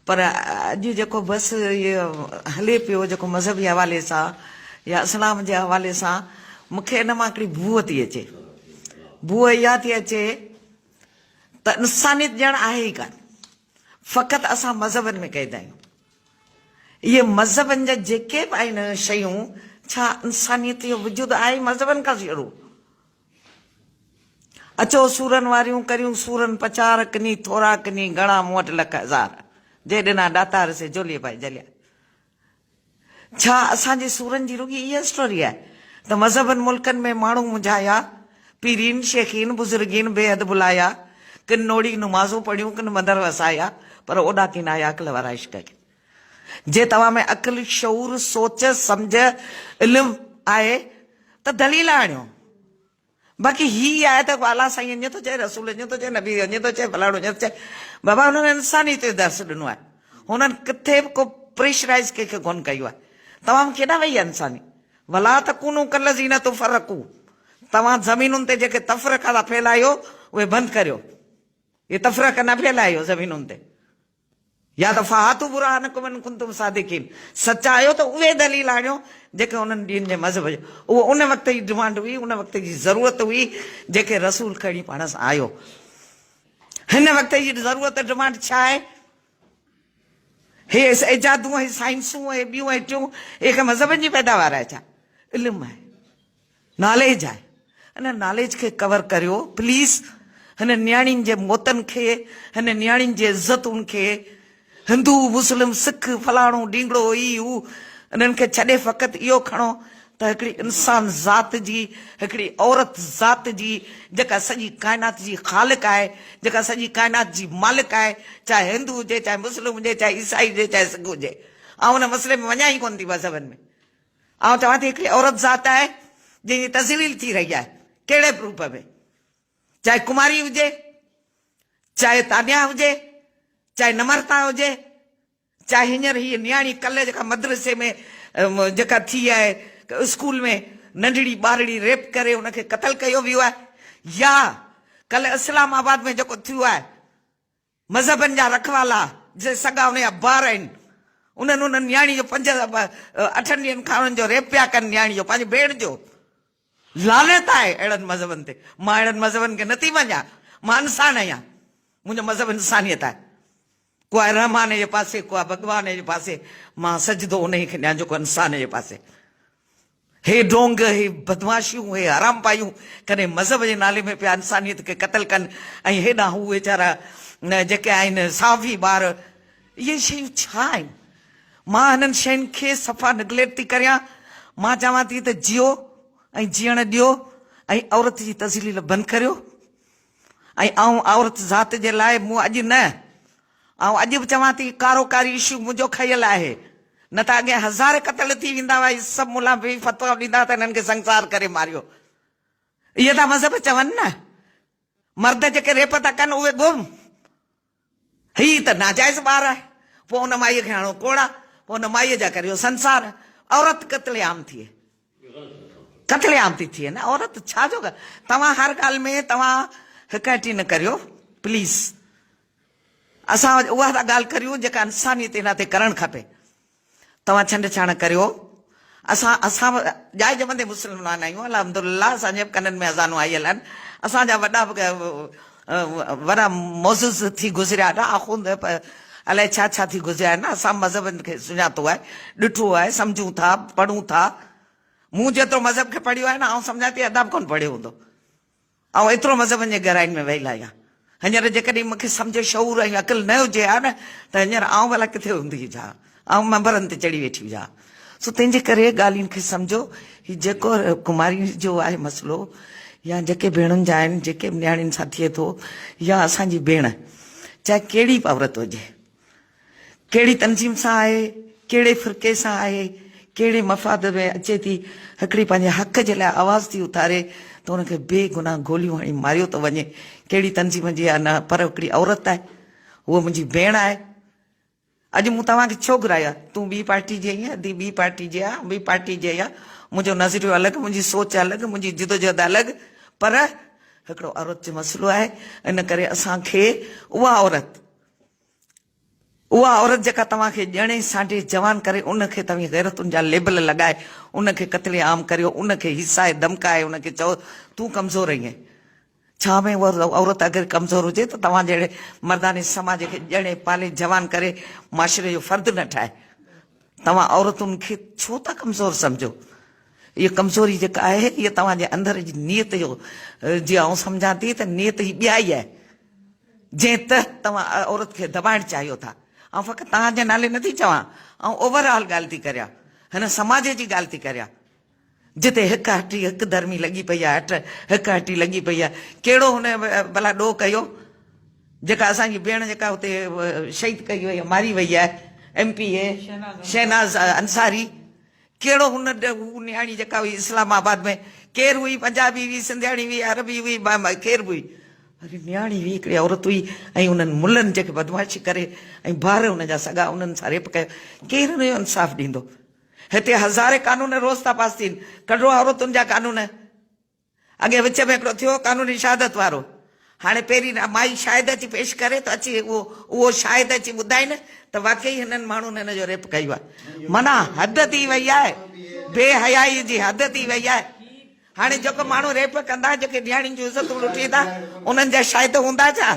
पर अॼु जेको बस इहो हले पियो जेको मज़हबी हवाले सां या इस्लाम जे हवाले सां मूंखे इन मां हिकिड़ी बूअ थी अचे। बूअ इहा थी अचे त इंसानियत ॼण आहे ई कान, फ़क़ति असां मज़हबनि में क़ैद आहियूं। इहे मज़हबनि जा जेके बि आहिनि शयूं, छा इंसानियत जो वजूद आहे मज़हबनि खां शुरू? अचो सूरनि वारियूं करियूं सूरनि पचार किनी थोरा किनी घणा मूं वटि लख हज़ार जे ॾिना दातार से जोलीअ पाए जलिया। छा असांजे सूरनि जी रुॻी इहा स्टोरी आहे त मज़हबनि मुल्कनि में माण्हू मुंझाया, पीरीन शेखीन बुज़ुर्गीन बेहद बुलाया, किन नोड़ी नुमाज़ूं पढ़ियूं किन मंदर वसाया, पर ओॾा किन आया अक़ल वारा इश्क के। जे तव्हां में अक़ल शऊर सोच सम्झ इल्मु आहे त दलील आणियो। बाक़ी हीअ आहे त अला साईं ईअं थो चए, रसूल ईअं थो चए, नबी ईअं थो चए, फलाणो ईअं थो चए। बाबा हुननि इंसानियत जो दर्स ॾिनो आहे, हुननि किथे बि को प्रेशराइज़ कंहिंखे कोन कयो आहे। तव्हां केॾा वई आहे इंसानी? वला त कूनू कल ज़ीनत फ़र्क़ू। तव्हां ज़मीनुनि ते जेके तफ़रक़ था फैलायो उहे बंदि करियो। इहे तफ़रक़ न फैलायो ज़मीनुनि ते। या त फ़हातू बुरहानकुम इन कुंतुम सादिकीन, सचा आहियो त उहे दलील आणियो जेके उन्हनि ॾींहंनि जे मज़हब जो। उहो उन वक़्त जी डिमांड हुई, उन वक़्त जी ज़रूरत हुई जेके रसूल खणी पाण सां आयो। हिन वक़्त जी ज़रूरत डिमांड छा आहे? हे इजादूं, हे साइंसूं, हे ॿियूं हे टियूं, हे मज़हबनि जी पैदावार आहे छा? इल्मु आहे, नॉलेज आहे। हिन नॉलेज खे कवर करियो प्लीज़। हिन न्याणियुनि जे मौतनि खे, हिन न्याणियुनि जे इज़तुनि खे हिंदू मुस्लिम सिख फलाणो ढींगड़ो ई हू इन्हनि खे छॾे फ़क़ति इहो खणो त हिकिड़ी इंसान ज़ात जी, हिकिड़ी औरत ज़ात जी जेका सॼी काइनात जी ख़ालिक आहे, जेका सॼी काइनात जी मालिक आहे, चाहे हिंदू हुजे, चाहे मुस्लिम हुजे, चाहे ईसाई हुजे, चाहे सिख हुजे। ऐं हुन मसइले में वञा ई कोन थी मज़हबनि में। ऐं चवां थी हिकिड़ी औरत ज़ात आहे जंहिंजी तज़लील थी रही आहे कहिड़े बि रूप में, चाहे कुमारी हुजे, चाहे तानिया हुजे, चाहे नम्रता हुजे, चाहे हींअर हीअ न्याणी कल्ह जेका मदरसे में जेका थी आहे स्कूल में नंढड़ी ॿारड़ी रेप करे हुनखे क़तल कयो वियो आहे, या कल्ह इस्लामाबाद में जेको थियो आहे मज़हबनि जा रखवाला जे सॻा हुनजा ॿार आहिनि, उन्हनि उन न्याणी जो 5-8 ॾींहंनि खां उन्हनि जो रेप पिया कनि, न्याणी जो, पंहिंजी भेण जो। लानत आहे अहिड़नि मज़हबनि ते। मां अहिड़नि मज़हबनि खे नथी मञा। मां इंसान आहियां, मुंहिंजो मज़हब इंसानियत आहे। को आहे रहमान जे पासे, को आहे भॻवान जे पासे, मां सजदो उन खे ॾियां जेको इंसान जे पासे। हे ढोंग, हे बदमाशियूं, हे हराम पायूं कॾहिं मज़हब जे नाले में पिया इंसानियत खे क़तल कनि, ऐं हेॾां हू वीचारा जेके आहिनि साफ़ी ॿार, इहे शयूं छा आहिनि? मां हिननि शयुनि खे सफ़ा निगलेक्ट थी करियां। मां चवां थी त जियो ऐं जीअण ॾियो ऐं औरत जी तज़लील बंदि करियो। ऐं औरत ज़ात जे लाइ मूं अॼु न, ऐं अॼु बि चवां थी कारोकारी इशू मुंहिंजो खयल आहे, न त अॻे 1000 क़तल थी वेंदा हुआ। सभु मुला बि फतवा ॾींदा त हिननि खे संसार करे मारियो। इहे था मज़हब चवनि न। मर्द जेके रेप था कनि उहे गुम, हीअ त नाजाइज़ ॿार आहे, पोइ हुन माईअ खे हणो कोड़ा, पोइ हुन माईअ जा करियो संसार। औरत क़त्लेआम थिए, क़त्लेआम थी थिए न औरत। छा जो तव्हां हर ॻाल्हि में तव्हां हिकठी न करियो प्लीज़। असां उहा था ॻाल्हि करियूं जेका इंसानियत हिन ते करणु खपे। तव्हां छंड छाण करियो। असां जाइ जमंदे मुस्लमान आहियूं, अल्हम्दुलिल्लाह। असांजे कननि में अज़ानूं आयल आहिनि। असांजा वॾा मोज़िज़ थी गुज़रिया आहिनि, आख़ुंद अलाए छा छा थी गुज़रिया आहिनि। असां मज़हबनि खे सुञातो आहे, ॾिठो आहे, सम्झूं था, पढ़ूं था। मूं जेतिरो मज़हब खे पढ़ियो आहे न, आउं सम्झां थी अदब कोन पढ़ियो हूंदो। ऐं एतिरो मज़हबनि जे गहराइनि में वेहियल आहियां। हींअर जेकॾहिं मूंखे सम्झ शऊर ऐं अक़ल न हुजे हा न, त हींअर आउं भला किथे हूंदी हुजां, ऐं मंबरनि ते चढ़ी वेठी हुजां। सो तंहिंजे करे ॻाल्हियुनि खे सम्झो। हीउ जेको कुमारी जो आहे मसइलो, या जेके भेणुनि जा आहिनि, जेके न्याणियुनि सां थिए थो, या असांजी भेण चाहे कहिड़ी बि औरत हुजे, कहिड़ी तनज़ीम सां आहे, कहिड़े फ़िरक़े सां आहे, कहिड़े मफ़ाद में अचे थी, हिकिड़ी पंहिंजे हक़ जे लाइ आवाज़ थी उथारे, त हुनखे बेगुनाह गोलियूं हणी मारियो थो वञे। कहिड़ी तनज़ीम जी आहे न, पर हिकिड़ी औरत आहे, उहा मुंहिंजी भेण आहे। अॼु मूं तव्हांखे छो घुराया? तूं ॿी पार्टी जी आहीं, दी ॿी पार्टी जी आहे, ॿी पार्टी जी आहे। मुंहिंजो नज़रियो अलॻि, मुंहिंजी सोच अलॻि, मुंहिंजी जिदोजहद अलॻि, पर हिकिड़ो औरत जो मसइलो आहे। इन करे असांखे उहा औरत उहा औरत जेका तव्हांखे ॼणे सांडे जवान करे उनखे तव्हां गैरतुनि जा लेबल लॻाए उनखे कतले आम करियो, उनखे हिसाए धमकाए, उनखे चओ तूं कमज़ोर आहीं। छा में उहा औरत अगरि कमज़ोर हुजे त तव्हां जहिड़े मर्दाने समाज खे ॼणे पाले जवान करे माशरे जो फर्द न ठाहे। तव्हां औरतुनि खे छो था कमज़ोर सम्झो? इहा कमज़ोरी जेका आहे इहा तव्हांजे अंदर जी नियत जो जीअं आउं सम्झां थी त नियत ई ॿियाई आहे जंहिं तहत तव्हां औरत खे दॿाइण चाहियो था। ऐं फ़क़ति तव्हांजे नाले नथी चवां, ऐं ओवरऑल ॻाल्हि थी करियां, हिन समाज जी ॻाल्हि थी करियां जिते हिकु हटी हिकु धर्मी लॻी पई आहे, हिकु हटी लॻी पई आहे। कहिड़ो हुन भला ॾोह कयो जेका असांजी भेण जेका हुते शहीद कई वई आहे, मारी वई आहे, MPA शहनाज अंसारी, कहिड़ो हुन न्याणी जेका हुई इस्लामाबाद में, केरु हुई? पंजाबी हुई, सिंधियाणी हुई, अरबी हुई, केरु हुई? अरे न्याणी हुई, हिकिड़ी औरत हुई। ऐं उन्हनि मुलनि जेके बदमाशी करे ऐं ॿार हुनजा सॻा उन्हनि सां रेप कयो, केरु हुनजो इंसाफ़ ॾींदो? हिते हज़ारे कानून रोज़ था पास थियनि, कढो औरतुनि जा कानून। अॻे विच में हिकिड़ो थियो कानूनी शहादत वारो, हाणे पहिरीं माई शाहिद अची पेश करे त अची उहो शाहिद अची ॿुधाइनि त वाकई हिननि माण्हुनि हिनजो रेप कयो आहे। माना हद थी वई आहे, बेहयाई जी हद थी वई आहे। हाणे जेको माण्हू रेप कंदा, जेके न्याणियुनि जूं इज़तूं लुटी था, उन्हनि जा शाहिद हूंदा छा?